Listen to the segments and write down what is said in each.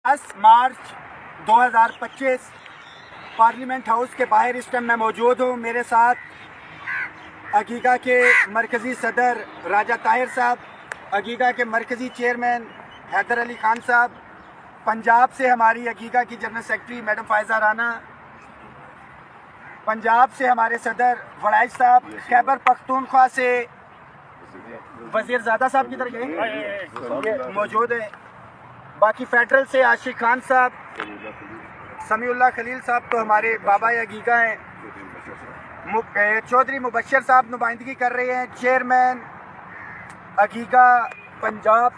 10 मार्च 2025 parliament house के बाहर इस टाइम मैं मौजूद हूँ। मेरे साथ अकीका के मरकज़ी सदर राजा ताहिर साहब, अकीका के मरकज़ी चेयरमैन हैदर अली खान साहब, पंजाब से हमारी अकीका की general secretary madam Faiza Rana, Punjab से हमारे सदर वड़ाइश साहब, खैबर पख्तूनख्वा से वज़ीरज़ादा साहब किधर गए मौजूद हैं, बाकी फेडरल से आशिक खान साहब, समीउल्लाह खलील साहब तो हमारे बाबा अकीका हैं, चौधरी मुबशर साहब नुमाइंदगी कर रहे हैं, चेयरमैन अकीका पंजाब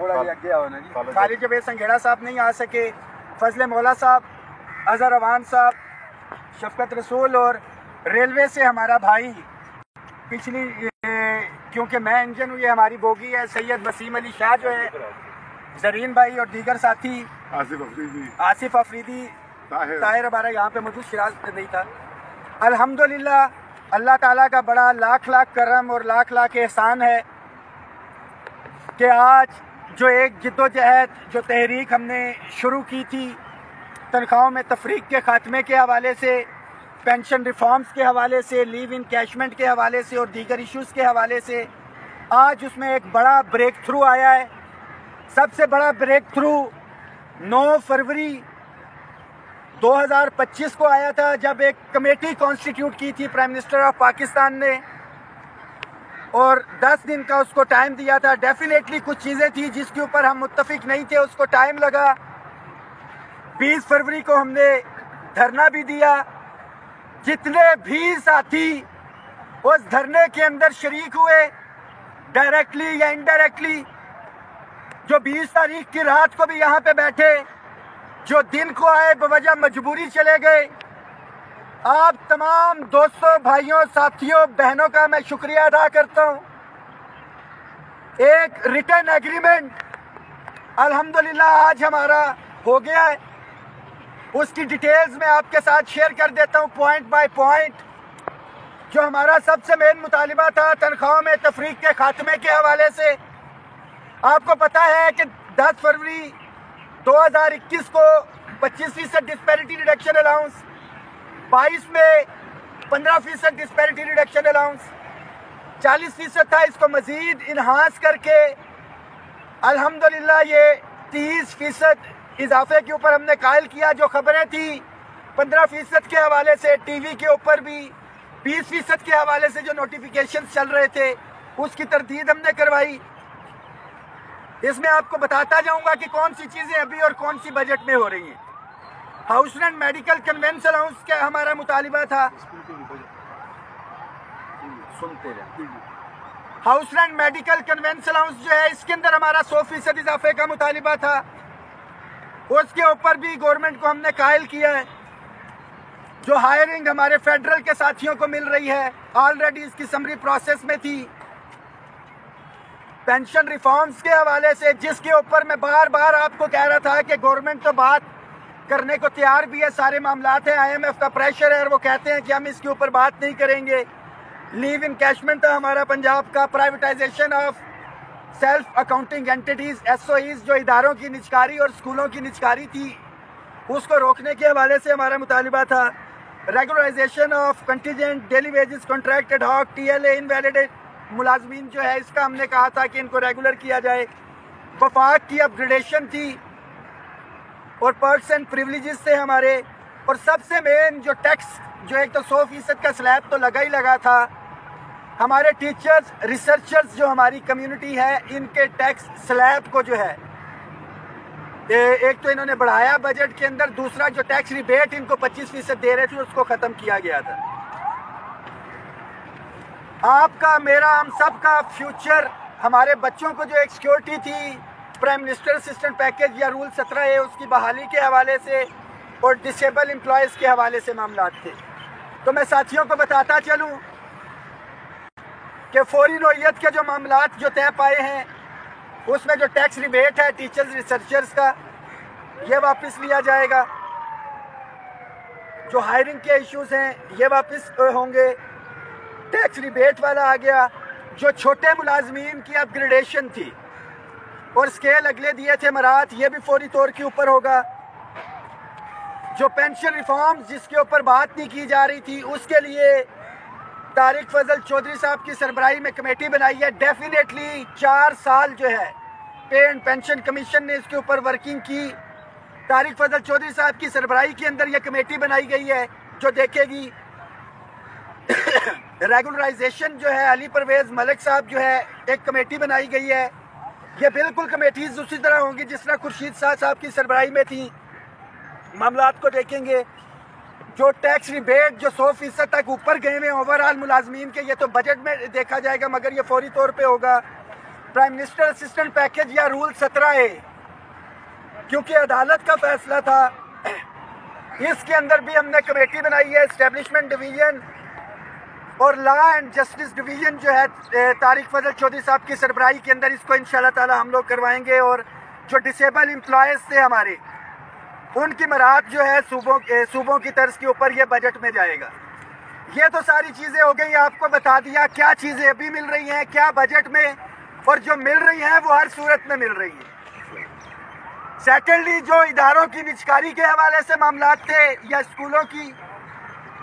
थोड़ा आगे आओ ना जी, खालिद जवेद संघेड़ा साहब नहीं आ सके, फजले मौला साहब, अजहर अवान साहब, शफकत रसूल, और रेलवे से हमारा भाई पिछली क्योंकि मैं इंजन हूँ, ये हमारी बोगी है, सैयद वसीम अली शाह जो है, जरीन भाई और दीगर साथी, आसिफ अफरीदी, ताहिर हमारा यहाँ पे मौजूद, शिराज नहीं था। अल्हम्दुलिल्लाह अल्लाह ताला का बड़ा लाख लाख करम और लाख लाख एहसान है कि आज जो एक जिद्दोजहद जो तहरीक हमने शुरू की थी तनख्वाहों में तफरीक के ख़ात्मे के हवाले से, पेंशन रिफॉर्म्स के हवाले से, लीव इनकैशमेंट के हवाले से और दीगर इश्यूज़ के हवाले से, आज उसमें एक बड़ा ब्रेक थ्रू आया है। सबसे बड़ा ब्रेक थ्रू 9 फरवरी 2025 को आया था, जब एक कमेटी कॉन्स्टिट्यूट की थी प्राइम मिनिस्टर ऑफ पाकिस्तान ने और 10 दिन का उसको टाइम दिया था। डेफिनेटली कुछ चीज़ें थी जिसके ऊपर हम मुत्तफिक नहीं थे, उसको टाइम लगा। 20 फरवरी को हमने धरना भी दिया। जितने भी साथी उस धरने के अंदर शरीक हुए डायरेक्टली या इनडायरेक्टली, जो 20 तारीख की रात को भी यहाँ पे बैठे, जो दिन को आए बवजह मजबूरी चले गए, आप तमाम दोस्तों, भाइयों, साथियों, बहनों का मैं शुक्रिया अदा करता हूँ। एक रिटर्न एग्रीमेंट अल्हम्दुलिल्लाह आज हमारा हो गया है, उसकी डिटेल्स मैं आपके साथ शेयर कर देता हूँ पॉइंट बाय पॉइंट। जो हमारा सबसे मेन मुतालिबा था तनख्वाहों में तफरीक के खात्मे के हवाले से, आपको पता है कि 10 फरवरी 2021 को 25% डिस्पैरिटी रिडक्शन अलाउंस, 22 में 15% डिस्पैरिटी रिडक्शन अलाउंस, 40% था, इसको मजीद इन्हांस करके अल्हम्दुलिल्लाह ये 30% इजाफे के ऊपर हमने कायल किया। जो खबरें थी 15% के हवाले से, टीवी के ऊपर भी 20% के हवाले से जो नोटिफिकेशन चल रहे थे, उसकी तरदीद हमने करवाई। इसमें आपको बताता जाऊंगा कि कौन सी चीजें अभी और कौन सी बजट में हो रही हैं। House rent medical convince allowance का हमारा मुतालिबा था, सुनते रहे। House rent medical convince allowance जो है, इसके अंदर हमारा 100% इजाफे का मुतालिबा था, उसके ऊपर भी गवर्नमेंट को हमने कायल किया है। जो हायरिंग हमारे फेडरल के साथियों को मिल रही है, ऑलरेडी इसकी समरी प्रोसेस में थी। पेंशन रिफॉर्म्स के हवाले से, जिसके ऊपर मैं बार बार आपको कह रहा था कि गवर्नमेंट तो बात करने को तैयार भी है, सारे मामलात हैं, IMF का प्रेशर है और वो कहते हैं कि हम इसके ऊपर बात नहीं करेंगे। लीव इनकैशमेंट था हमारा पंजाब का, privatisation of self accounting entities SOEs, जो इदारों की निजकारी और स्कूलों की निजकारी थी, उसको रोकने के हवाले से हमारा मुतालिबा था। Regularisation of contingent daily wages contract ad hoc TLA invalidate मुलाजमीन जो है, इसका हमने कहा था कि इनको रेगुलर किया जाए। वफाक की अपग्रेडेशन थी और पर्क्स एंड प्रिविलेजेस थे हमारे। और सबसे मेन जो टैक्स, जो एक तो 100% का स्लैब तो लगा ही लगा था, हमारे टीचर्स, रिसर्चर्स जो हमारी कम्युनिटी है, इनके टैक्स स्लैब को जो है, एक तो इन्होंने बढ़ाया बजट के अंदर, दूसरा जो टैक्स रिबेट इनको 25% दे रहे थे उसको खत्म किया गया था। आपका, मेरा, हम सब का फ्यूचर, हमारे बच्चों को जो एक सिक्योरिटी थी, प्राइम मिनिस्टर असिस्टेंट पैकेज या रूल 17A उसकी बहाली के हवाले से और डिसेबल एम्प्लॉयज़ के हवाले से मामला थे। तो मैं साथियों को बताता चलूं कि फौरी नौयत के जो मामलात जो तय पाए हैं, उसमें जो टैक्स रिबेट है टीचर्स रिसर्चर्स का, ये वापस लिया जाएगा। जो हायरिंग के इश्यूज हैं ये वापस होंगे। टैक्स रिबेट वाला आ गया। जो छोटे मुलाजमीन की अपग्रेडेशन थी और स्केल अगले दिए थे मराहत, ये भी फौरी तौर के ऊपर होगा। जो पेंशन रिफॉर्म जिसके ऊपर बात नहीं की जा रही थी, उसके लिए तारिक फजल चौधरी साहब की सरबराही में कमेटी बनाई है। डेफिनेटली 4 साल जो है पे एंड पेंशन कमीशन ने इसके ऊपर वर्किंग की। तारिक फजल चौधरी साहब की सरबराही के अंदर यह कमेटी बनाई गई है जो देखेगी रेगुलराइजेशन जो है। अली परवेज मलिक साहब जो है, एक कमेटी बनाई गई है। ये बिल्कुल कमेटीज उसी तरह होंगी जिस तरह खुर्शीद साहब की सरबराही में थी। मामलात को देखेंगे। जो टैक्स रिबेट जो 100% तक ऊपर गए हुए ओवरऑल मुलाजमीन के, ये तो बजट में देखा जाएगा, मगर ये फौरी तौर पे होगा। प्राइम मिनिस्टर असिस्टेंट पैकेज या रूल 17A, क्योंकि अदालत का फैसला था, इसके अंदर भी हमने कमेटी बनाई है। एस्टेब्लिशमेंट डिवीजन और लॉ एंड जस्टिस डिवीजन जो है तारिक फजल चौधरी साहब की सरबराही के अंदर, इसको इंशाल्लाह ताला हम लोग करवाएंगे। और जो डिसेबल एम्प्लॉयज थे हमारे, उनकी मराहत जो है सूबों की तर्ज के ऊपर ये बजट में जाएगा। ये तो सारी चीज़ें हो गई, आपको बता दिया क्या चीज़ें अभी मिल रही हैं, क्या बजट में, और जो मिल रही हैं वो हर सूरत में मिल रही है। सेकेंडली, जो इदारों की निजकारी के हवाले से मामलात थे या स्कूलों की,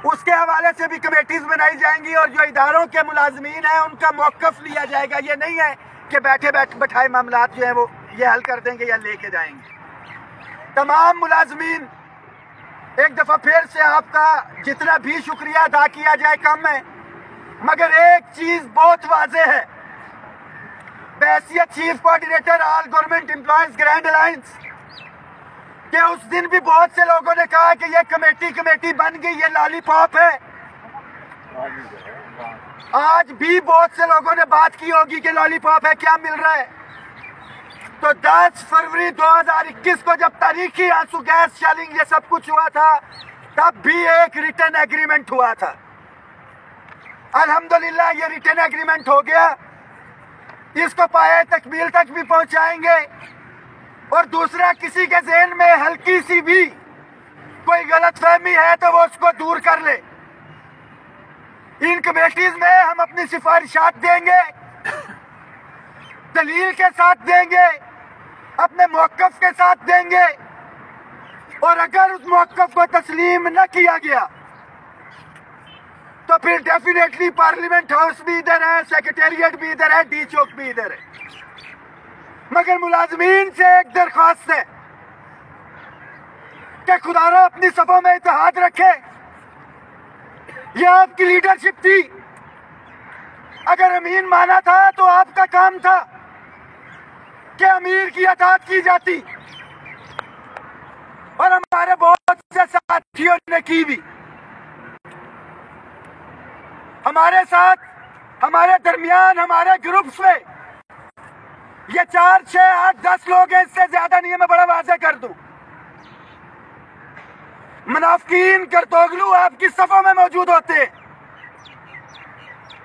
उसके हवाले से भी कमेटीज बनाई जाएंगी और जो इदारों के मुलाजमीन हैं उनका मौक़िफ़ लिया जाएगा। ये नहीं है कि बैठाए मामलात जो है वो ये हल कर देंगे या लेके जाएंगे। तमाम मुलाजमीन, एक दफ़ा फिर से आपका जितना भी शुक्रिया अदा किया जाए कम है, मगर एक चीज़ बहुत वाज़ेह है। बैसियत chief coordinator all government employees grand alliance के उस दिन भी बहुत से लोगों ने कहा कि ये कमेटी बन गई, ये लॉलीपॉप है। आज भी बहुत से लोगों ने बात की होगी कि लॉलीपॉप है, क्या मिल रहा है। तो 10 फरवरी 2021 को जब तारीखी आंसू गैस शेलिंग ये सब कुछ हुआ था, तब भी एक रिटर्न एग्रीमेंट हुआ था। अल्हम्दुलिल्लाह ये रिटर्न एग्रीमेंट हो गया, इसको पाए तकमील तक भी पहुंचाएंगे। और दूसरा, किसी के ज़हन में हल्की सी भी कोई गलतफहमी है तो वो उसको दूर कर ले। इन कमेटीज में हम अपनी सिफारिशात देंगे, दलील के साथ देंगे, अपने मौक़िफ़ के साथ देंगे। और अगर उस मौक़िफ़ को तस्लीम न किया गया तो फिर डेफिनेटली पार्लियामेंट हाउस भी इधर है, सेक्रेटेरिएट भी इधर है, डी चौक भी इधर है। मगर मुलाजमीन से एक दरख्वास्त है कि खुदारा अपनी सफों में इत्तेहाद रखे। यह आपकी लीडरशिप थी। अगर अमीन माना था तो आपका काम था कि अमीर की अताअत की जाती, और हमारे बहुत से साथियों ने की भी। हमारे साथ, हमारे दरमियान, हमारे ग्रुप्स में ये 4, 6, 8, 10 लोग हैं, इससे ज्यादा नहीं है। मैं बड़ा वाज़ेह कर दूं, मुनाफिकीन करतोगलू आपकी सफों में मौजूद होते हैं।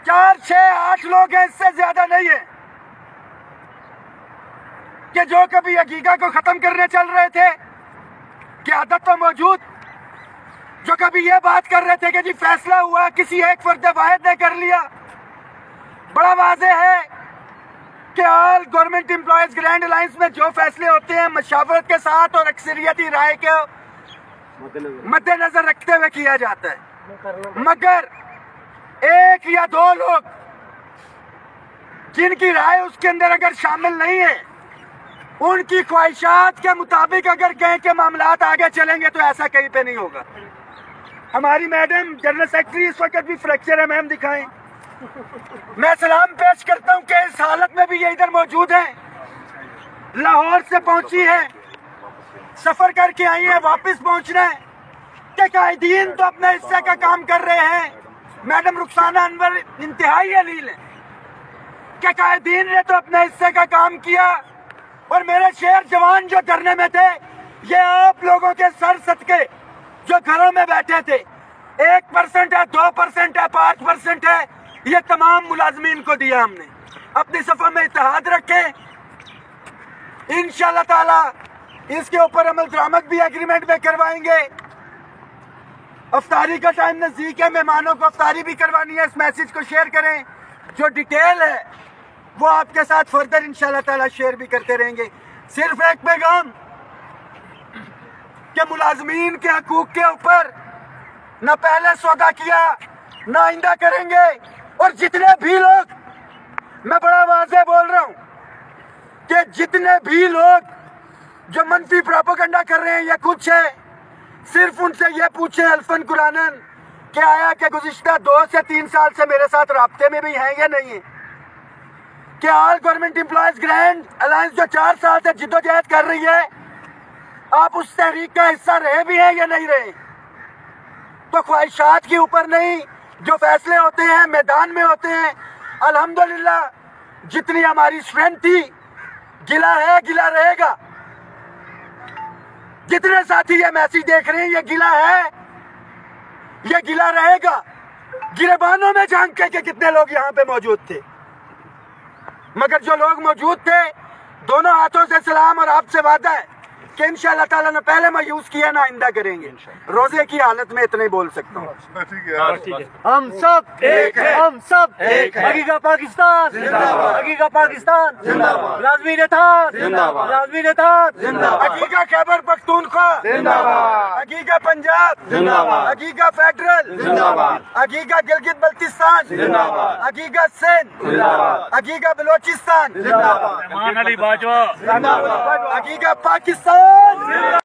4, 6, 8 लोग हैं, इससे ज्यादा नहीं है, कि जो कभी हकीका को खत्म करने चल रहे थे, क़यादत तो मौजूद, जो कभी ये बात कर रहे थे कि जी फैसला हुआ, किसी एक फर्द वाहिद ने कर लिया। बड़ा वाज़ेह है कि all government employees grand alliance में जो फैसले होते हैं मशावरत के साथ और अक्सरियती राय के मद्देनजर रखते हुए किया जाता है। मगर 1 या 2 लोग जिनकी राय उसके अंदर अगर शामिल नहीं है, उनकी ख्वाहिशात के मुताबिक अगर कहें कि मामलात आगे चलेंगे तो ऐसा कहीं पे नहीं होगा। हमारी मैडम जनरल सेक्रेटरी इस वक्त भी फ्रैक्चर है, मैम दिखाएं। मैं सलाम पेश करता हूं कि इस हालत में भी ये इधर मौजूद है, लाहौर से पहुंची है, सफर करके आई है, वापस पहुंचना है। कि कायदीन तो अपने हिस्से का काम कर रहे हैं। मैडम रुखसाना अनवर इंतहाई अलील है कि कायदीन ने तो अपने हिस्से का काम किया, और मेरे शेर जवान जो धरने में थे, ये आप लोगों के सर सदके जो घरों में बैठे थे, 1% है, 2% है, 5% है, ये तमाम मुलाजमीन को दिया हमने। अपनी सफर में इत्तेहाद रखे, इंशाल्लाह ताला इसके ऊपर अमल दरामद भी एग्रीमेंट में करवाएंगे। अफ्तारी का टाइम नजदीक है, मेहमानों को अफ्तारी भी करवानी है। इस मैसेज को शेयर करें। जो डिटेल है वो आपके साथ फर्दर इंशाल्लाह ताला शेयर भी करते रहेंगे। सिर्फ एक पैगाम कि मुलाजमीन के हकूक के ऊपर न पहले सौदा किया न आइंदा करेंगे। और जितने भी लोग, मैं बड़ा वाज़ेह बोल रहा हूं कि जितने भी लोग जो मनफी प्रोपेगेंडा कर रहे हैं या कुछ है, सिर्फ उनसे ये पूछे अल्फन कुरानन कि आया कि गुज़िश्ता 2 से 3 साल से मेरे साथ राब्ते में भी हैं या नहीं है, कि all government employees grand alliance जो 4 साल से जिद्दोजहद कर रही है, आप उस तहरीक का हिस्सा रहे भी हैं या नहीं रहे। तो ख्वाहिशात के ऊपर नहीं, जो फैसले होते हैं मैदान में होते हैं। अल्हम्दुलिल्लाह जितनी हमारी स्ट्रेंथ थी, गिला है गिला रहेगा। जितने साथी ये मैसेज देख रहे हैं, ये गिला है, ये गिला रहेगा। गिरबानों में झांक के कितने लोग यहाँ पे मौजूद थे, मगर जो लोग मौजूद थे, दोनों हाथों से सलाम और आपसे वादा है कि इंशाअल्लाह ताला ने पहले मायूस किया ना आइंदा करेंगे। रोजे की हालत में इतना ही बोल सकता हूँ। हम सब एक है, हम सब एक है। हकीका पाकिस्तान जिंदाबाद, हकीका पाकिस्तान जिंदाबाद, लाज़मी नेता जिंदाबाद, लाज़मी नेता जिंदाबाद, हकीका खैबर पख्तूनख्वा जिंदाबाद, हकीका पंजाब जिंदाबाद, हकीका फेडरल जिंदाबाद, हकीका गिलगित बल्तिस्तान जिंदाबाद, हकीका सिंध जिंदाबाद, हकीका बलोचिस्तान जिंदाबाद, रहमान अली बाजवा जिंदाबाद, हकीका पाकिस्तान।